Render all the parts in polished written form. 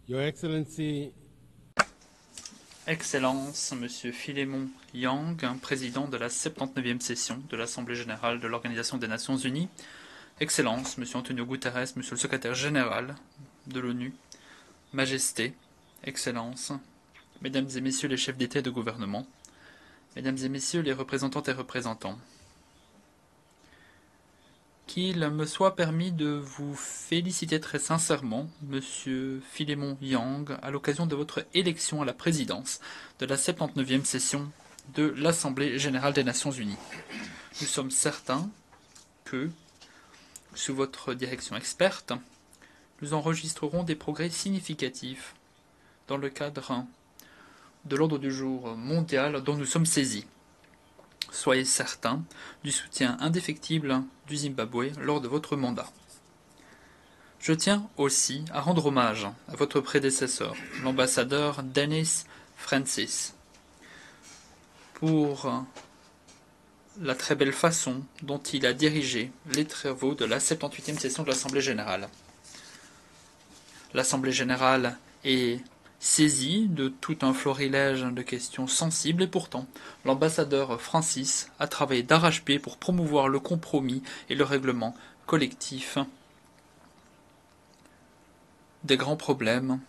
Your Excellency, Excellence, Monsieur Philémon Yang, président de la 79e session de l'Assemblée générale de l'Organisation des Nations unies. Excellence, Monsieur Antonio Guterres, Monsieur le secrétaire général de l'ONU. Majesté, Excellence, Mesdames et Messieurs les chefs d'État et de gouvernement, Mesdames et Messieurs les représentantes et représentants, qu'il me soit permis de vous féliciter très sincèrement, Monsieur Philémon Yang, à l'occasion de votre élection à la présidence de la 79e session de l'Assemblée générale des Nations unies. Nous sommes certains que, sous votre direction experte, nous enregistrerons des progrès significatifs dans le cadre de l'ordre du jour mondial dont nous sommes saisis. Soyez certains du soutien indéfectible du Zimbabwe lors de votre mandat. Je tiens aussi à rendre hommage à votre prédécesseur, l'ambassadeur Dennis Francis, pour la très belle façon dont il a dirigé les travaux de la 78e session de l'Assemblée générale. L'Assemblée générale est saisi de tout un florilège de questions sensibles et pourtant, l'ambassadeur Francis a travaillé d'arrache-pied pour promouvoir le compromis et le règlement collectif des grands problèmes,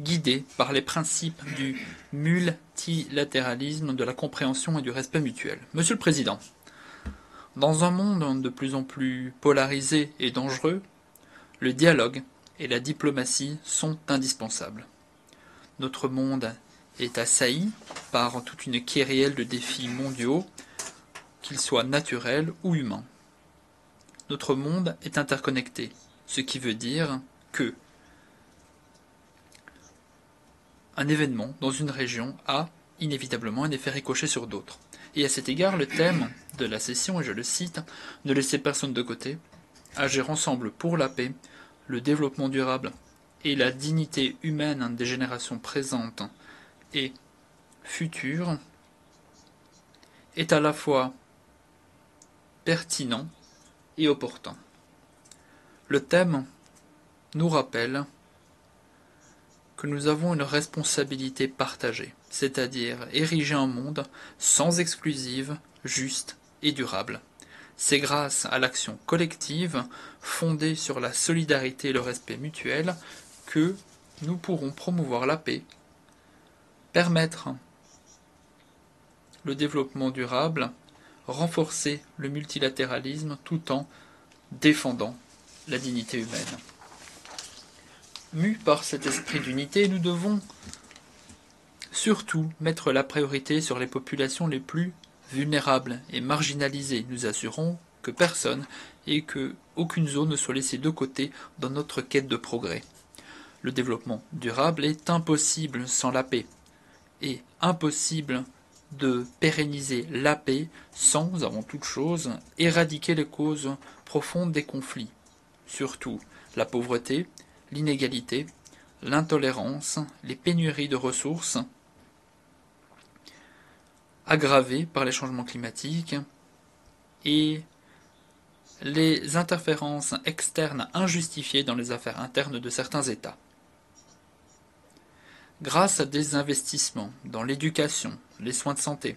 guidé par les principes du multilatéralisme, de la compréhension et du respect mutuel. Monsieur le Président, dans un monde de plus en plus polarisé et dangereux, le dialogue et la diplomatie sont indispensables. Notre monde est assailli par toute une kyrielle de défis mondiaux, qu'ils soient naturels ou humains. Notre monde est interconnecté, ce qui veut dire que un événement dans une région a inévitablement un effet ricochet sur d'autres. Et à cet égard, le thème de la session, et je le cite, « Ne laisser personne de côté, agir ensemble pour la paix, le développement durable et la dignité humaine des générations présentes et futures » est à la fois pertinent et opportun. Le thème nous rappelle que nous avons une responsabilité partagée, c'est-à-dire ériger un monde sans exclusive, juste et durable. C'est grâce à l'action collective, fondée sur la solidarité et le respect mutuel, que nous pourrons promouvoir la paix, permettre le développement durable, renforcer le multilatéralisme tout en défendant la dignité humaine. Mus par cet esprit d'unité, nous devons surtout mettre la priorité sur les populations les plus vulnérables et marginalisées, nous assurons que personne et que aucune zone ne soit laissée de côté dans notre quête de progrès. Le développement durable est impossible sans la paix, et impossible de pérenniser la paix sans, avant toute chose, éradiquer les causes profondes des conflits, surtout la pauvreté, l'inégalité, l'intolérance, les pénuries de ressources, aggravées par les changements climatiques, et les interférences externes injustifiées dans les affaires internes de certains États. Grâce à des investissements dans l'éducation, les soins de santé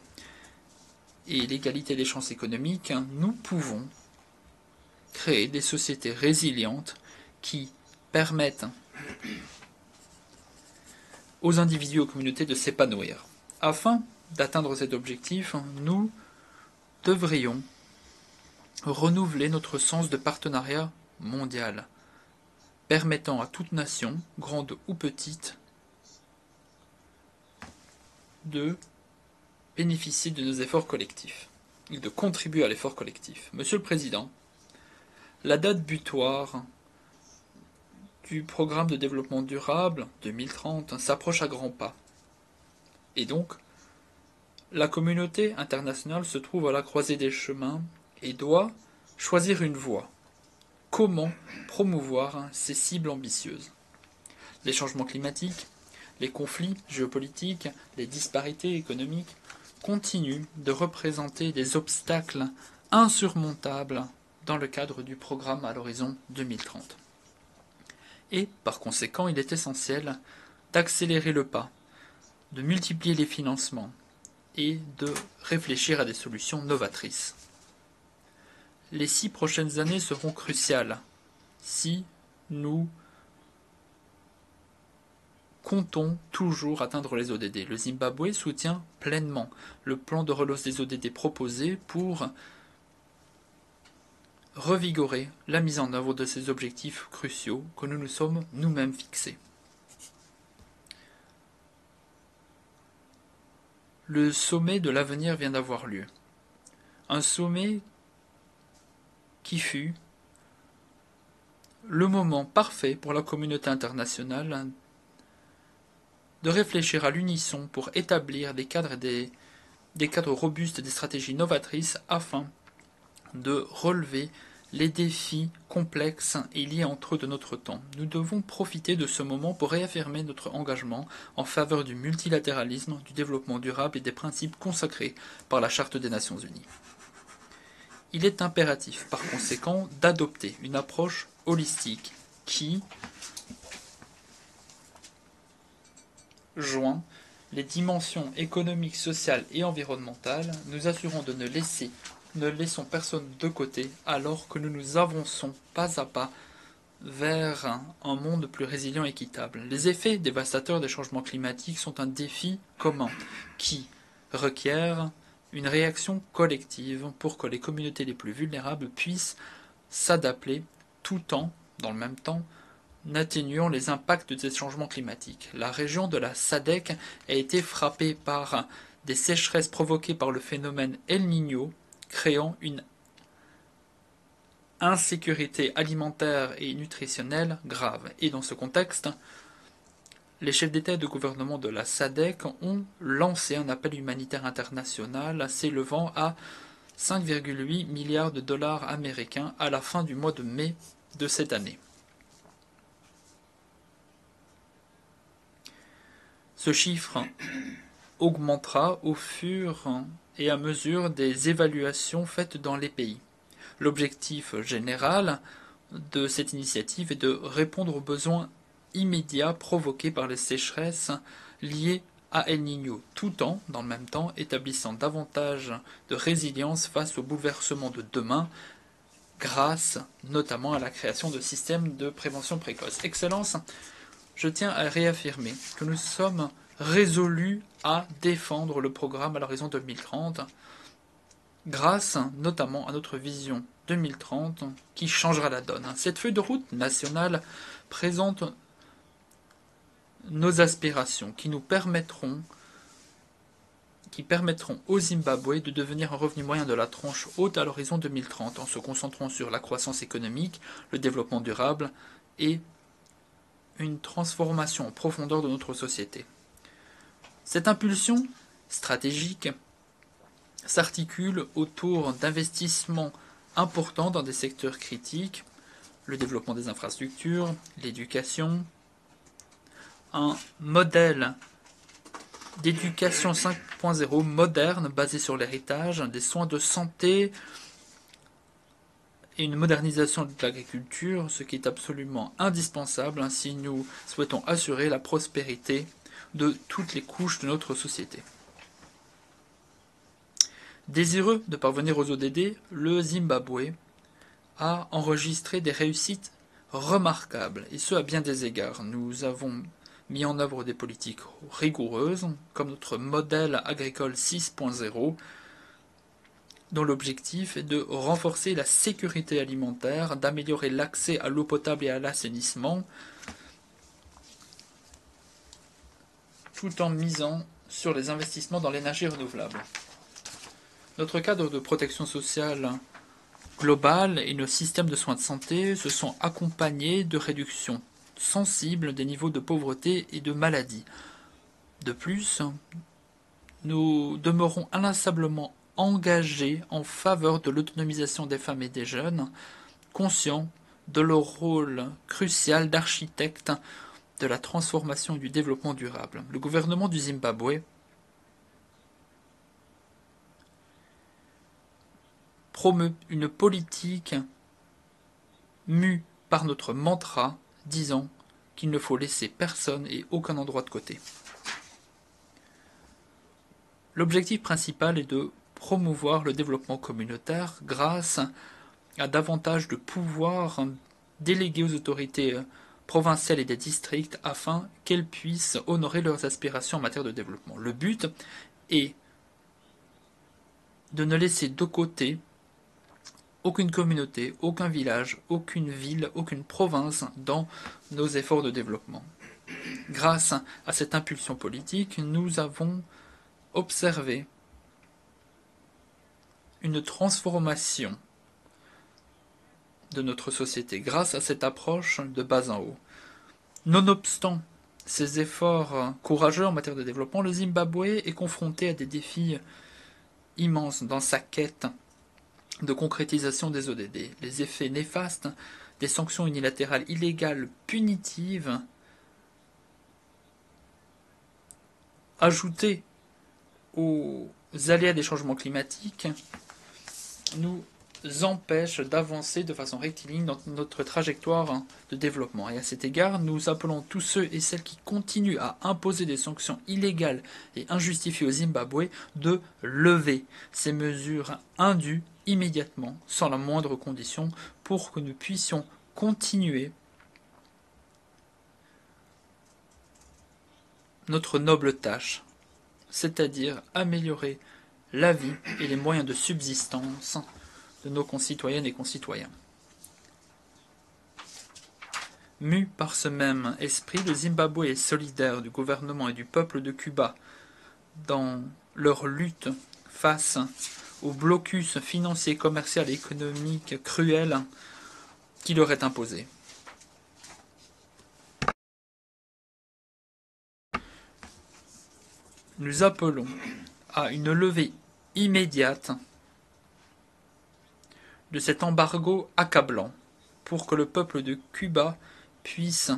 et l'égalité des chances économiques, nous pouvons créer des sociétés résilientes qui permettent aux individus et aux communautés de s'épanouir. Afin d'atteindre cet objectif, nous devrions renouveler notre sens de partenariat mondial, permettant à toute nation, grande ou petite, de bénéficier de nos efforts collectifs, et de contribuer à l'effort collectif. Monsieur le Président, la date butoir du programme de développement durable 2030 s'approche à grands pas. Et donc, la communauté internationale se trouve à la croisée des chemins et doit choisir une voie. Comment promouvoir ces cibles ambitieuses? Les changements climatiques, les conflits géopolitiques, les disparités économiques continuent de représenter des obstacles insurmontables dans le cadre du programme à l'horizon 2030. Et, par conséquent, il est essentiel d'accélérer le pas, de multiplier les financements et de réfléchir à des solutions novatrices. Les 6 prochaines années seront cruciales si nous comptons toujours atteindre les ODD. Le Zimbabwe soutient pleinement le plan de relance des ODD proposé pour revigorer la mise en œuvre de ces objectifs cruciaux que nous nous sommes nous-mêmes fixés. Le sommet de l'avenir vient d'avoir lieu. Un sommet qui fut le moment parfait pour la communauté internationale de réfléchir à l'unisson pour établir des cadres robustes, des stratégies novatrices afin de relever les défis complexes et liés entre eux de notre temps. Nous devons profiter de ce moment pour réaffirmer notre engagement en faveur du multilatéralisme, du développement durable et des principes consacrés par la Charte des Nations Unies. Il est impératif, par conséquent, d'adopter une approche holistique qui joint les dimensions économiques, sociales et environnementales, nous assurant de ne laissons personne de côté alors que nous nous avançons pas à pas vers un monde plus résilient et équitable. Les effets dévastateurs des changements climatiques sont un défi commun qui requiert une réaction collective pour que les communautés les plus vulnérables puissent s'adapter tout en, dans le même temps, n'atténuant les impacts de ces changements climatiques. La région de la SADC a été frappée par des sécheresses provoquées par le phénomène El Niño, créant une insécurité alimentaire et nutritionnelle grave. Et dans ce contexte, les chefs d'État et de gouvernement de la SADC ont lancé un appel humanitaire international s'élevant à 5,8 milliards de dollars américains à la fin du mois de mai de cette année. Ce chiffre augmentera au fur et à mesure des évaluations faites dans les pays. L'objectif général de cette initiative est de répondre aux besoins immédiats provoqués par les sécheresses liées à El Niño, tout en, dans le même temps, établissant davantage de résilience face aux bouleversements de demain, grâce notamment à la création de systèmes de prévention précoce. Excellence, je tiens à réaffirmer que nous sommes résolus à défendre le programme à l'horizon 2030, grâce notamment à notre vision 2030 qui changera la donne. Cette feuille de route nationale présente nos aspirations qui permettront au Zimbabwe de devenir un revenu moyen de la tranche haute à l'horizon 2030 en se concentrant sur la croissance économique, le développement durable et une transformation en profondeur de notre société. Cette impulsion stratégique s'articule autour d'investissements importants dans des secteurs critiques, le développement des infrastructures, l'éducation, un modèle d'éducation 5.0 moderne basé sur l'héritage, des soins de santé et une modernisation de l'agriculture, ce qui est absolument indispensable si nous souhaitons assurer la prospérité de toutes les couches de notre société. Désireux de parvenir aux ODD, le Zimbabwe a enregistré des réussites remarquables, et ce à bien des égards. Nous avons mis en œuvre des politiques rigoureuses, comme notre modèle agricole 6.0, dont l'objectif est de renforcer la sécurité alimentaire, d'améliorer l'accès à l'eau potable et à l'assainissement, tout en misant sur les investissements dans l'énergie renouvelable. Notre cadre de protection sociale globale et nos systèmes de soins de santé se sont accompagnés de réductions sensibles des niveaux de pauvreté et de maladie. De plus, nous demeurons inlassablement engagés en faveur de l'autonomisation des femmes et des jeunes, conscients de leur rôle crucial d'architecte de la transformation et du développement durable. Le gouvernement du Zimbabwe promeut une politique mue par notre mantra disant qu'il ne faut laisser personne et aucun endroit de côté. L'objectif principal est de promouvoir le développement communautaire grâce à davantage de pouvoirs délégués aux autorités provinciales et des districts afin qu'elles puissent honorer leurs aspirations en matière de développement. Le but est de ne laisser de côté aucune communauté, aucun village, aucune ville, aucune province dans nos efforts de développement. Grâce à cette impulsion politique, nous avons observé une transformation de notre société grâce à cette approche de bas en haut. Nonobstant ces efforts courageux en matière de développement, le Zimbabwe est confronté à des défis immenses dans sa quête de concrétisation des ODD. Les effets néfastes des sanctions unilatérales illégales punitives ajoutées aux aléas des changements climatiques nous empêchent d'avancer de façon rectiligne dans notre trajectoire de développement. Et à cet égard, nous appelons tous ceux et celles qui continuent à imposer des sanctions illégales et injustifiées au Zimbabwe de lever ces mesures indues immédiatement, sans la moindre condition, pour que nous puissions continuer notre noble tâche, c'est-à-dire améliorer la vie et les moyens de subsistance de nos concitoyennes et concitoyens. Mu par ce même esprit, le Zimbabwe est solidaire du gouvernement et du peuple de Cuba dans leur lutte face au blocus financier, commercial et économique cruel qui leur est imposé. Nous appelons à une levée immédiate de cet embargo accablant pour que le peuple de Cuba puisse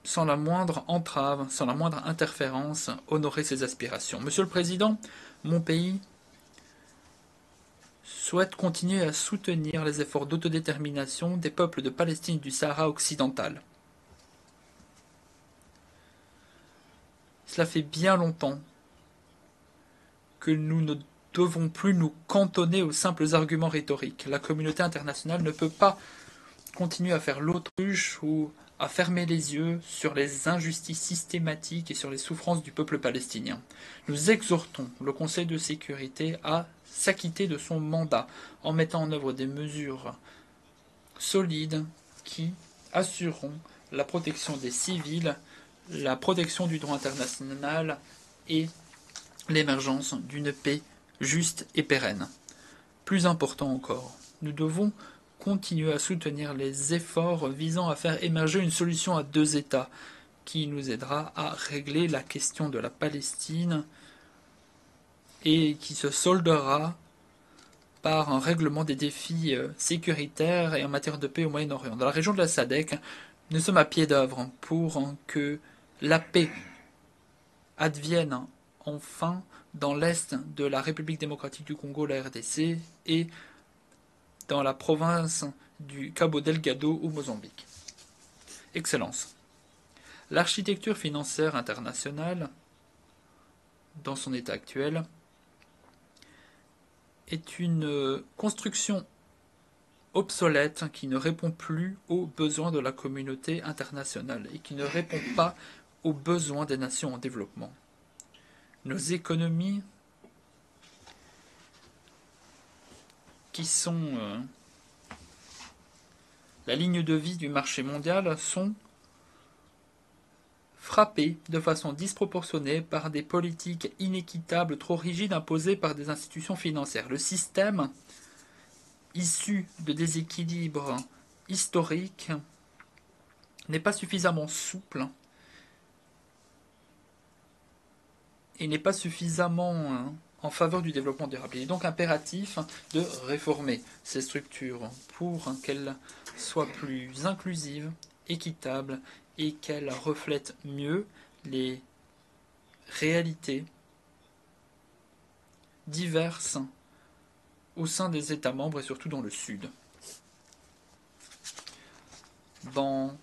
sans la moindre entrave, sans la moindre interférence, honorer ses aspirations. Monsieur le Président, mon pays souhaite continuer à soutenir les efforts d'autodétermination des peuples de Palestine et du Sahara occidental. Cela fait bien longtemps que nous ne devons plus nous cantonner aux simples arguments rhétoriques. La communauté internationale ne peut pas continuer à faire l'autruche ou à fermer les yeux sur les injustices systématiques et sur les souffrances du peuple palestinien. Nous exhortons le Conseil de sécurité à s'acquitter de son mandat en mettant en œuvre des mesures solides qui assureront la protection des civils, la protection du droit international et l'émergence d'une paix juste et pérenne. Plus important encore, nous devons continuer à soutenir les efforts visant à faire émerger une solution à deux États qui nous aidera à régler la question de la Palestine et qui se soldera par un règlement des défis sécuritaires et en matière de paix au Moyen-Orient. Dans la région de la SADC, nous sommes à pied d'œuvre pour que la paix advienne enfin dans l'est de la République démocratique du Congo, la RDC, et dans la province du Cabo Delgado au Mozambique. Excellence. L'architecture financière internationale, dans son état actuel, est une construction obsolète qui ne répond plus aux besoins de la communauté internationale et qui ne répond pas aux besoins des nations en développement. Nos économies, qui sont la ligne de vie du marché mondial, sont frappées de façon disproportionnée par des politiques inéquitables trop rigides imposées par des institutions financières. Le système, issu de déséquilibres historiques, n'est pas suffisamment souple et n'est pas suffisamment en faveur du développement durable. Il est donc impératif de réformer ces structures pour qu'elles soient plus inclusives, équitables et qu'elles reflètent mieux les réalités diverses au sein des États membres et surtout dans le Sud. Dans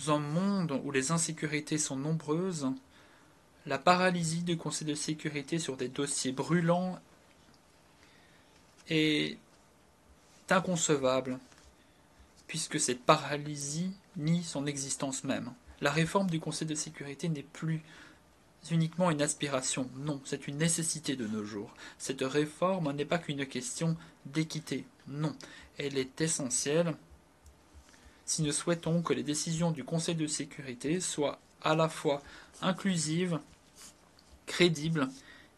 un monde où les insécurités sont nombreuses, la paralysie du Conseil de sécurité sur des dossiers brûlants est inconcevable, puisque cette paralysie nie son existence même. La réforme du Conseil de sécurité n'est plus uniquement une aspiration, non, c'est une nécessité de nos jours. Cette réforme n'est pas qu'une question d'équité, non, elle est essentielle si nous souhaitons que les décisions du Conseil de sécurité soient à la fois inclusives, crédibles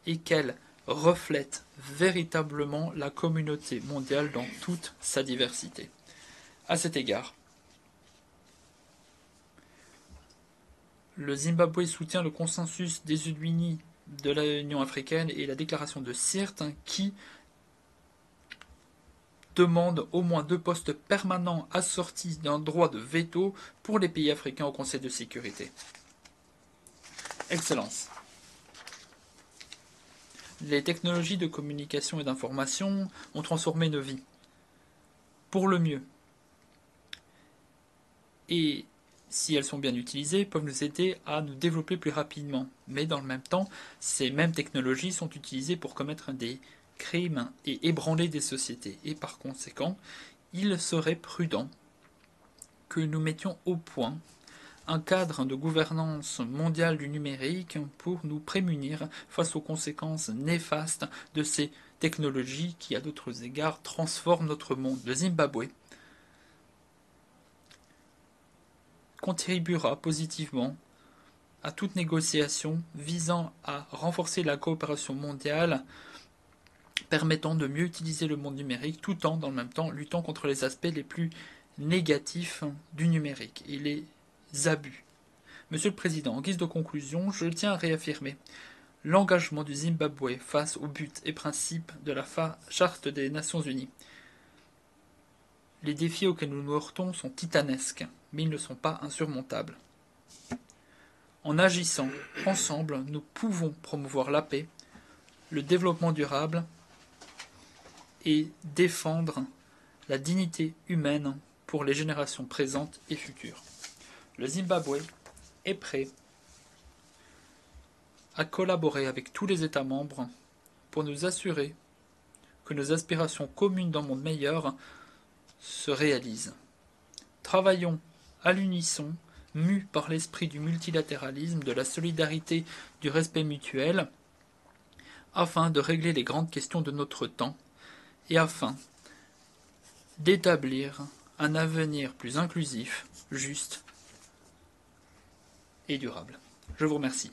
et qu'elles reflètent véritablement la communauté mondiale dans toute sa diversité. À cet égard, le Zimbabwe soutient le consensus des Unis de l'Union africaine et la déclaration de Sirte qui demande au moins 2 postes permanents assortis d'un droit de veto pour les pays africains au Conseil de sécurité. Excellence. Les technologies de communication et d'information ont transformé nos vies pour le mieux. Et si elles sont bien utilisées, peuvent nous aider à nous développer plus rapidement. Mais dans le même temps, ces mêmes technologies sont utilisées pour commettre des crimes et ébranler des sociétés. Et par conséquent, il serait prudent que nous mettions au point un cadre de gouvernance mondiale du numérique pour nous prémunir face aux conséquences néfastes de ces technologies qui, à d'autres égards, transforment notre monde. Le Zimbabwe contribuera positivement à toute négociation visant à renforcer la coopération mondiale permettant de mieux utiliser le monde numérique tout en, dans le même temps, luttant contre les aspects les plus négatifs du numérique et les abus. Monsieur le Président, en guise de conclusion, je tiens à réaffirmer l'engagement du Zimbabwe face aux buts et principes de la Charte des Nations Unies. Les défis auxquels nous nous heurtons sont titanesques, mais ils ne sont pas insurmontables. En agissant ensemble, nous pouvons promouvoir la paix, le développement durable et défendre la dignité humaine pour les générations présentes et futures. Le Zimbabwe est prêt à collaborer avec tous les États membres pour nous assurer que nos aspirations communes d'un monde meilleur se réalisent. Travaillons à l'unisson, mus par l'esprit du multilatéralisme, de la solidarité, du respect mutuel, afin de régler les grandes questions de notre temps et afin d'établir un avenir plus inclusif, juste et durable. Je vous remercie.